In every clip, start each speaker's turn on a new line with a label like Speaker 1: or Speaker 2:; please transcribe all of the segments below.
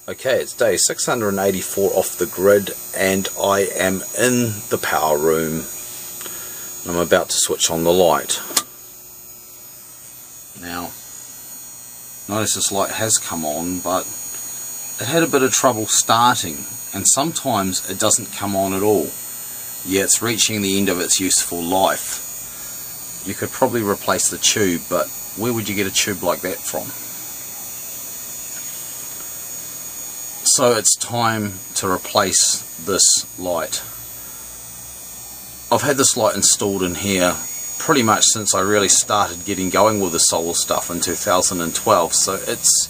Speaker 1: Okay, it's day 684 off the grid and I am in the power room. I'm about to switch on the light. Now, notice this light has come on, but it had a bit of trouble starting, and sometimes it doesn't come on at all. Yeah, it's reaching the end of its useful life. You could probably replace the tube, but where would you get a tube like that from? So it's time to replace this light. I've had this light installed in here pretty much since I really started getting going with the solar stuff in 2012, so it's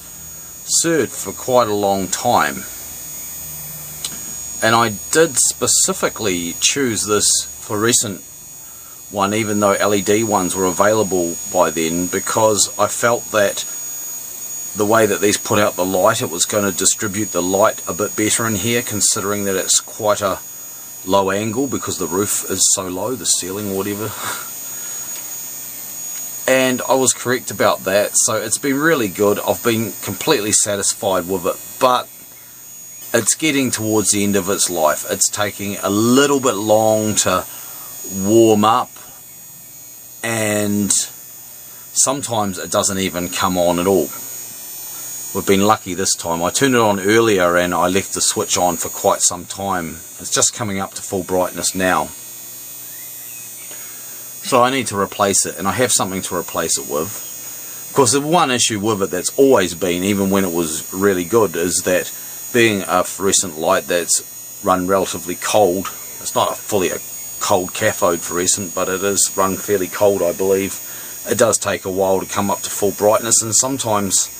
Speaker 1: served for quite a long time. And I did specifically choose this fluorescent one, even though LED ones were available by then, because I felt that the way that these put out the light, it was going to distribute the light a bit better in here, considering that it's quite a low angle because the roof is so low, the ceiling or whatever. And I was correct about that, so it's been really good. I've been completely satisfied with it, but it's getting towards the end of its life. It's taking a little bit long to warm up, and sometimes it doesn't even come on at all. We've been lucky this time. I turned it on earlier and I left the switch on for quite some time. It's just coming up to full brightness now. So I need to replace it, and I have something to replace it with. Of course, the one issue with it that's always been, even when it was really good, is that being a fluorescent light that's run relatively cold, it's not fully a cold cathode fluorescent, but it is run fairly cold, I believe. It does take a while to come up to full brightness, and sometimes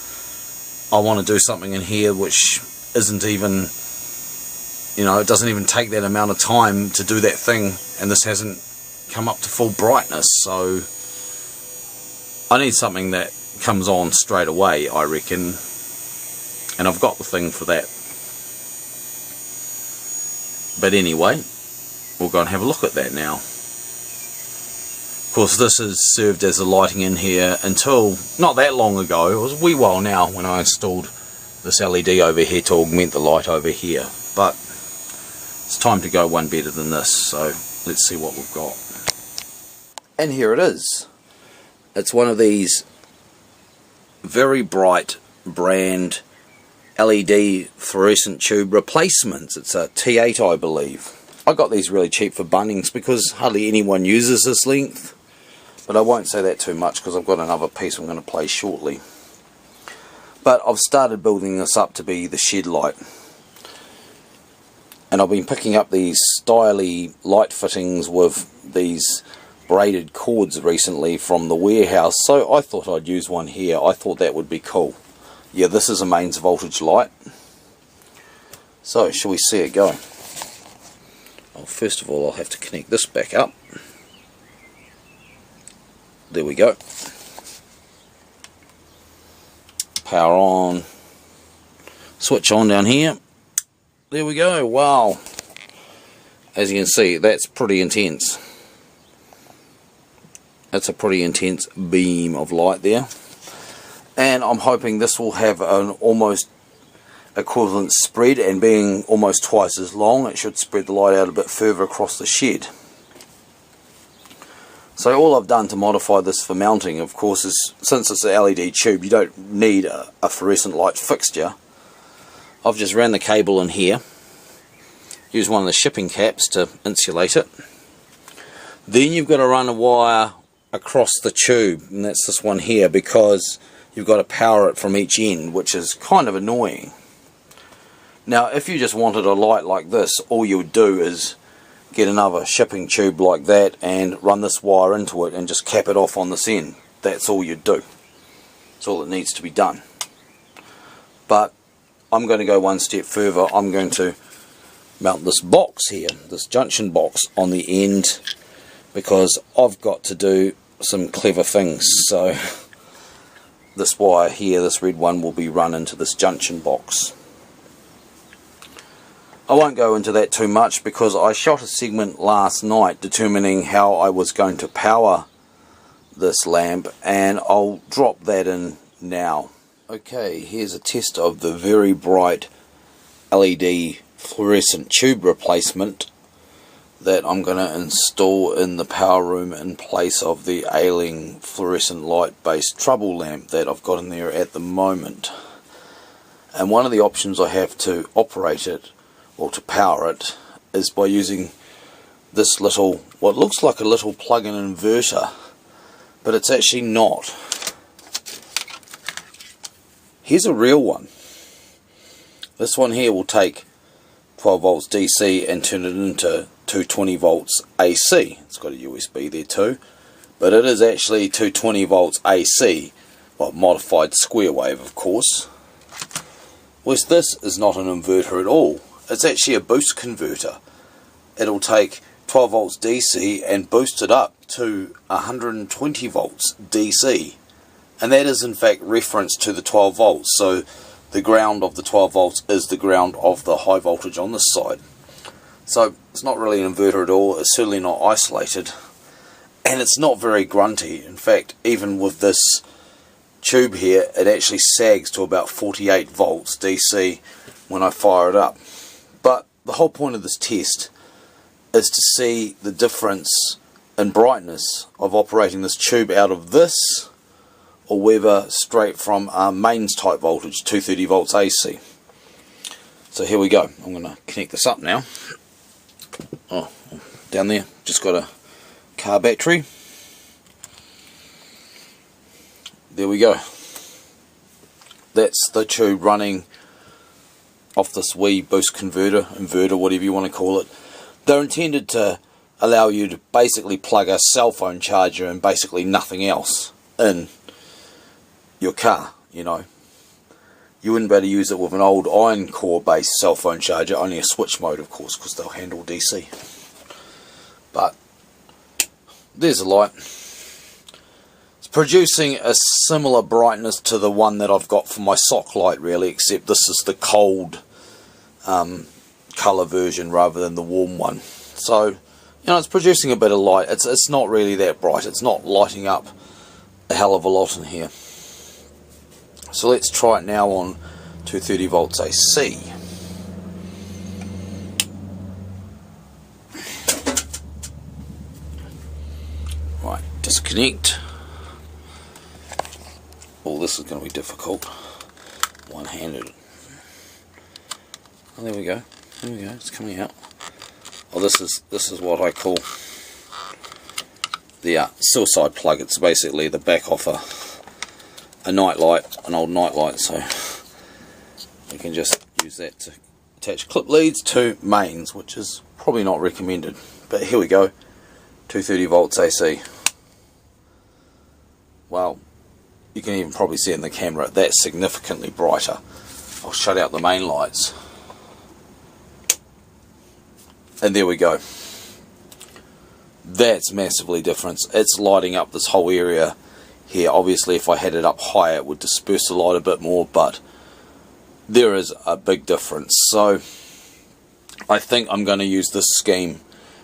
Speaker 1: I want to do something in here which isn't even, it doesn't even take that amount of time to do that thing, and this hasn't come up to full brightness, so I need something that comes on straight away, I reckon, and I've got the thing for that. But anyway, we'll go and have a look at that now. Of course, this has served as the lighting in here until not that long ago. It was a wee while now when I installed this LED over here to augment the light over here, but it's time to go one better than this, so let's see what we've got. And here it is. It's one of these very bright brand LED fluorescent tube replacements. It's a T8, I believe. I got these really cheap for Bunnings because hardly anyone uses this length. But I won't say that too much because I've got another piece I'm going to play shortly. But I've started building this up to be the shed light. And I've been picking up these styly light fittings with these braided cords recently from the warehouse. So I thought I'd use one here. I thought that would be cool. Yeah, this is a mains voltage light. So, shall we see it go? Well, first of all, I'll have to connect this back up. There we go. Power on. Switch on down here. There we go. Wow. As you can see, that's pretty intense. That's a pretty intense beam of light there. And I'm hoping this will have an almost equivalent spread, and being almost twice as long, it should spread the light out a bit further across the shed. So all I've done to modify this for mounting, of course, is since it's an LED tube, you don't need a fluorescent light fixture. I've just ran the cable in here, used one of the shipping caps to insulate it. Then you've got to run a wire across the tube, and that's this one here, because you've got to power it from each end, which is kind of annoying. Now, if you just wanted a light like this, all you would do is get another shipping tube like that and run this wire into it and just cap it off on this end. That's all you'd do. That's all that needs to be done. But I'm going to go one step further. I'm going to mount this box here, this junction box on the end, because I've got to do some clever things. So this wire here, this red one, will be run into this junction box. I won't go into that too much because I shot a segment last night determining how I was going to power this lamp, and I'll drop that in now. Okay, here's a test of the very bright LED fluorescent tube replacement that I'm going to install in the power room in place of the ailing fluorescent light based trouble lamp that I've got in there at the moment. And one of the options I have to operate it, or to power it, is by using this little, what looks like a little plug-in inverter, but it's actually not. Here's a real one. This one here will take 12 volts DC and turn it into 220 volts AC. It's got a USB there too, but it is actually 220 volts AC, well, modified square wave of course. Whereas this is not an inverter at all. It's actually a boost converter. It'll take 12 volts DC and boost it up to 120 volts DC, and that is in fact reference to the 12 volts, so the ground of the 12 volts is the ground of the high voltage on this side. So it's not really an inverter at all. It's certainly not isolated, and it's not very grunty. In fact, even with this tube here, it actually sags to about 48 volts DC when I fire it up. But the whole point of this test is to see the difference in brightness of operating this tube out of this, or whether straight from mains type voltage, 230 volts AC. So here we go. I'm going to connect this up now. Oh, down there, just got a car battery. There we go. That's the tube running off this wee boost inverter, whatever you want to call it. They're intended to allow you to basically plug a cell phone charger and basically nothing else in your car, you know. You wouldn't be able to use it with an old iron core based cell phone charger, only a switch mode of course, because they'll handle DC. But there's a light. It's producing a similar brightness to the one that I've got for my sock light really, except this is the cold colour version rather than the warm one. So, you know, it's producing a bit of light. It's not really that bright. It's not lighting up a hell of a lot in here. So let's try it now on 230 volts AC. Right, disconnect. Oh, this is going to be difficult. One-handed. Oh, there we go. There we go. It's coming out. Oh, this is what I call the suicide plug. It's basically the back off a night light, an old night light. So we can just use that to attach clip leads to mains, which is probably not recommended. But here we go. 230 volts AC. Well, you can even probably see it in the camera, that's significantly brighter. I'll shut out the main lights. And there we go. That's massively different. It's lighting up this whole area here. Obviously if I had it up higher it would disperse the light a bit more, but there is a big difference. So I think I'm going to use this scheme,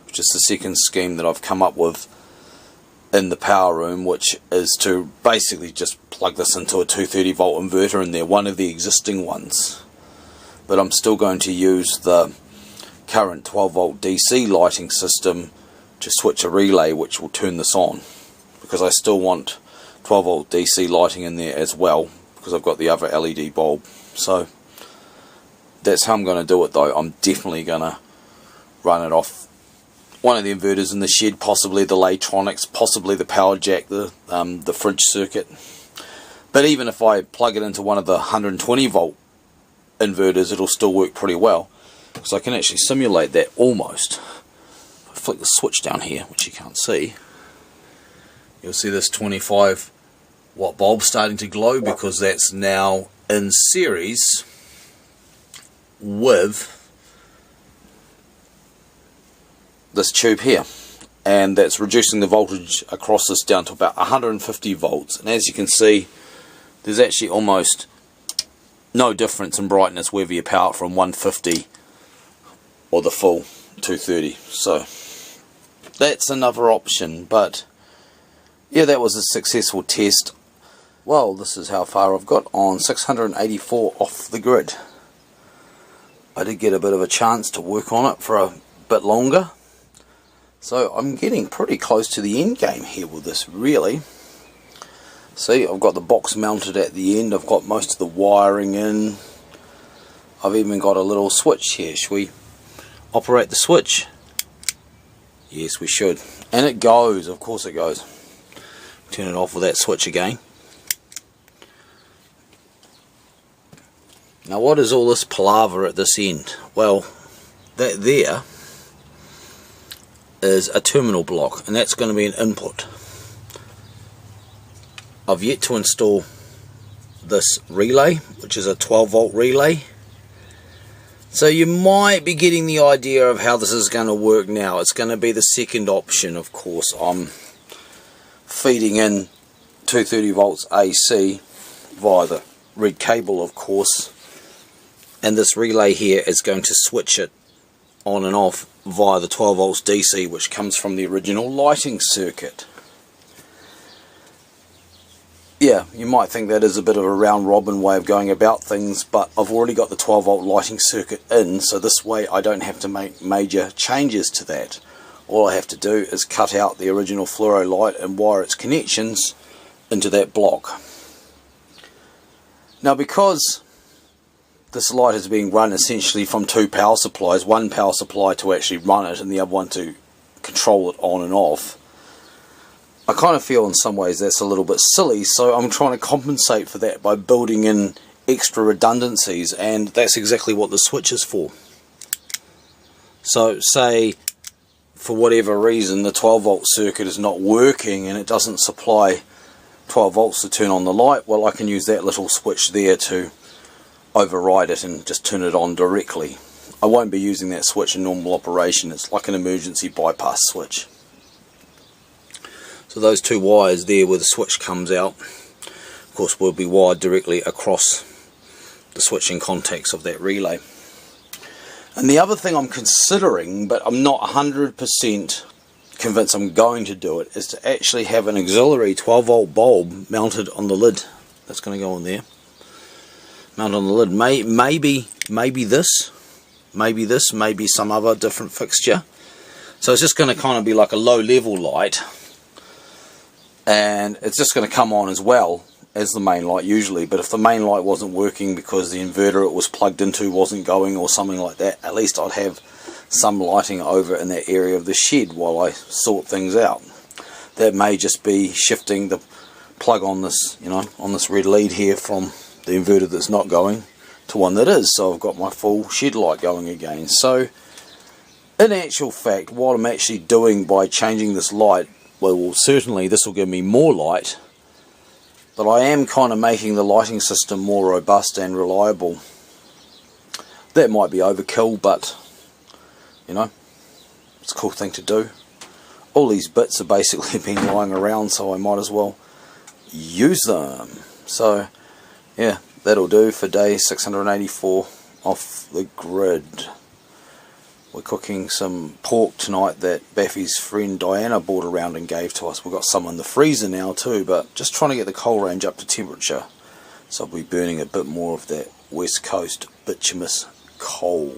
Speaker 1: which is the second scheme that I've come up with in the power room, which is to basically just plug this into a 230 volt inverter in there, one of the existing ones. But I'm still going to use the current 12 volt DC lighting system to switch a relay which will turn this on, because I still want 12 volt DC lighting in there as well, because I've got the other LED bulb. So that's how I'm going to do it though. I'm definitely going to run it off one of the inverters in the shed, possibly the Laytronics, possibly the power jack, the fridge circuit. But even if I plug it into one of the 120 volt inverters, it'll still work pretty well, because I can actually simulate that almost. If I flick the switch down here, which you can't see, you'll see this 25 watt bulb starting to glow, because that's now in series with this tube here, and that's reducing the voltage across this down to about 150 volts. And as you can see, there's actually almost no difference in brightness whether you power it from 150 or the full 230. So that's another option. But yeah, that was a successful test. Well, this is how far I've got on 684 off the grid. I did get a bit of a chance to work on it for a bit longer. So I'm getting pretty close to the end game here with this, really. See, I've got the box mounted at the end, I've got most of the wiring in. I've even got a little switch here. Should we operate the switch? Yes, we should. And it goes, of course it goes. Turn it off with that switch again. Now what is all this palaver at this end? Well, that there is a terminal block, and that's going to be an input. I've yet to install this relay, which is a 12 volt relay. So you might be getting the idea of how this is going to work now. It's going to be the second option, of course. I'm feeding in 230 volts AC via the red cable, of course. And this relay here is going to switch it on and off via the 12 volts DC, which comes from the original lighting circuit. Yeah, you might think that is a bit of a round robin way of going about things, but I've already got the 12 volt lighting circuit in, so this way I don't have to make major changes to that. All I have to do is cut out the original fluoro light and wire its connections into that block. Now, because this light is being run essentially from two power supplies, one power supply to actually run it and the other one to control it on and off, I kind of feel in some ways that's a little bit silly, so I'm trying to compensate for that by building in extra redundancies, and that's exactly what the switch is for. So say for whatever reason the 12 volt circuit is not working and it doesn't supply 12 volts to turn on the light, well, I can use that little switch there to override it and just turn it on directly. I won't be using that switch in normal operation. It's like an emergency bypass switch. So those two wires there where the switch comes out, of course, will be wired directly across the switching contacts of that relay. And the other thing I'm considering, but I'm not 100% convinced I'm going to do it, is to actually have an auxiliary 12 volt bulb mounted on the lid. That's going to go on there. Mount on the lid. Maybe this, maybe some other different fixture. So it's just going to kind of be like a low level light, and it's just going to come on as well as the main light usually. But if the main light wasn't working because the inverter it was plugged into wasn't going or something like that, at least I'd have some lighting over in that area of the shed while I sort things out. That may just be shifting the plug on this, on this red lead here from the inverter that's not going to one that is, so I've got my full shed light going again. So in actual fact, what I'm actually doing by changing this light, well, certainly this will give me more light, but I am kind of making the lighting system more robust and reliable. That might be overkill, but it's a cool thing to do. All these bits are basically been lying around, so I might as well use them. So yeah, that'll do for day 684 off the grid. We're cooking some pork tonight that Baffy's friend Diana brought around and gave to us. We've got some in the freezer now too, but just trying to get the coal range up to temperature. So I'll be burning a bit more of that West Coast bituminous coal.